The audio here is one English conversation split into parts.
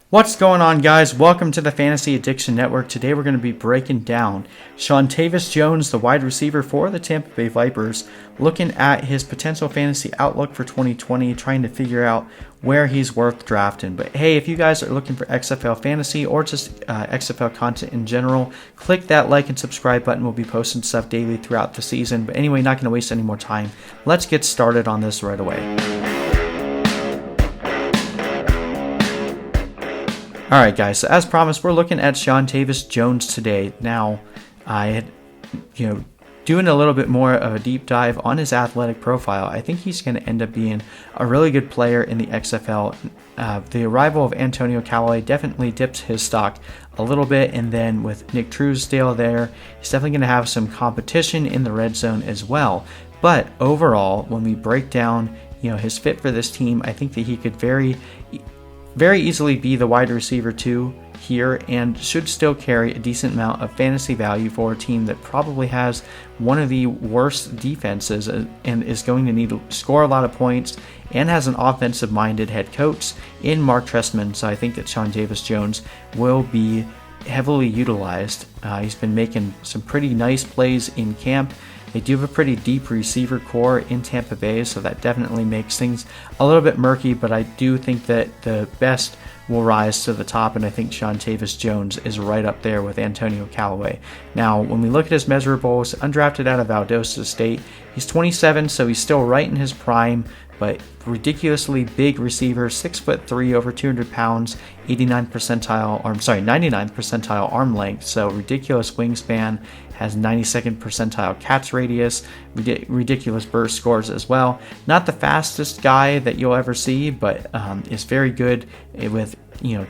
What's going on, guys? Welcome to the Fantasy Addiction Network. Today we're going to be breaking down Seantavius Jones, the wide receiver for the Tampa Bay Vipers, looking at his potential fantasy outlook for 2020, trying to figure out where he's worth drafting. But hey, if you guys are looking for XFL fantasy or just XFL content in general, click that like and subscribe button. We'll be posting stuff daily throughout the season. But anyway, not going to waste any more time. Let's get started on this right away. Alright guys, so as promised, we're looking at Seantavius Jones today. Now, I had, doing a little bit more of a deep dive on his athletic profile. I think he's going to end up being a really good player in the XFL. The arrival of Antonio Callaway definitely dips his stock a little bit, and then with Nick Truesdale there, he's definitely going to have some competition in the red zone as well. But overall, when we break down, his fit for this team, I think that he could very easily be the wide receiver 2 here and should still carry a decent amount of fantasy value for a team that probably has one of the worst defenses and is going to need to score a lot of points and has an offensive-minded head coach in Mark Trestman. So I think that Seantavius Jones will be heavily utilized. He's been making some pretty nice plays in camp. They do have a pretty deep receiver core in Tampa Bay, so that definitely makes things a little bit murky, but I do think that the best will rise to the top, and I think Seantavius Jones is right up there with Antonio Callaway. Now, when we look at his measurables, undrafted out of Valdosta State, he's 27, so he's still right in his prime, but ridiculously big receiver, 6'3", over 200 pounds, 99th percentile arm length, so ridiculous wingspan, has 92nd percentile catch radius, ridiculous burst scores as well. Not the fastest guy that you'll ever see, but is very good with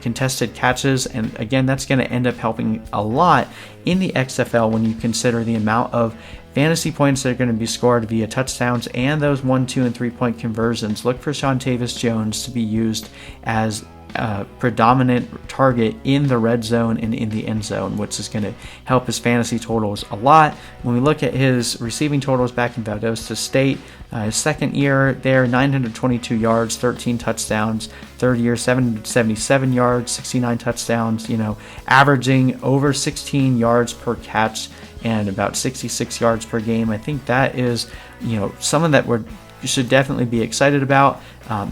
contested catches, and again, that's going to end up helping a lot in the XFL when you consider the amount of fantasy points that are going to be scored via touchdowns and those 1, 2, and 3-point conversions. Look for Seantavius Jones to be used as a predominant target in the red zone and in the end zone, which is going to help his fantasy totals a lot. When we look at his receiving totals back in Valdosta State, his second year there, 922 yards, 13 touchdowns. Third year, 777 yards, 69 touchdowns, averaging over 16 yards per catch and about 66 yards per game. I think that is, someone that you should definitely be excited about.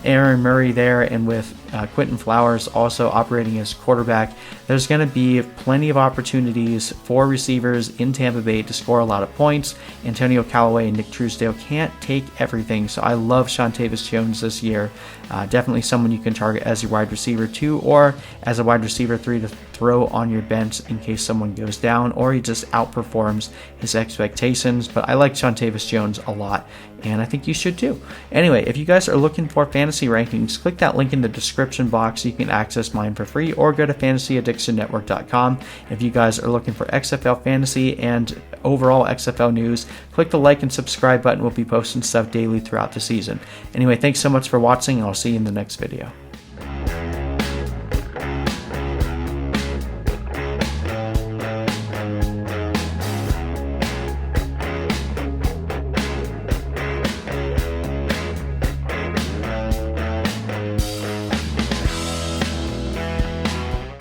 Aaron Murray there, and with Quentin Flowers also operating as quarterback, there's going to be plenty of opportunities for receivers in Tampa Bay to score a lot of points. Antonio Callaway and Nick Truesdale can't take everything, so I love Seantavius Jones this year. Definitely someone you can target as your wide receiver 2 or as a wide receiver 3 to throw on your bench in case someone goes down or he just outperforms his expectations. But I like Seantavius Jones a lot, and I think you should too. Anyway, if you guys are looking for fantasy rankings, click that link in the description box. You can access mine for free, or go to fantasyaddictionnetwork.com. If you guys are looking for XFL fantasy and overall XFL news, click the like and subscribe button. We'll be posting stuff daily throughout the season. Anyway, thanks so much for watching, and I'll see you in the next video.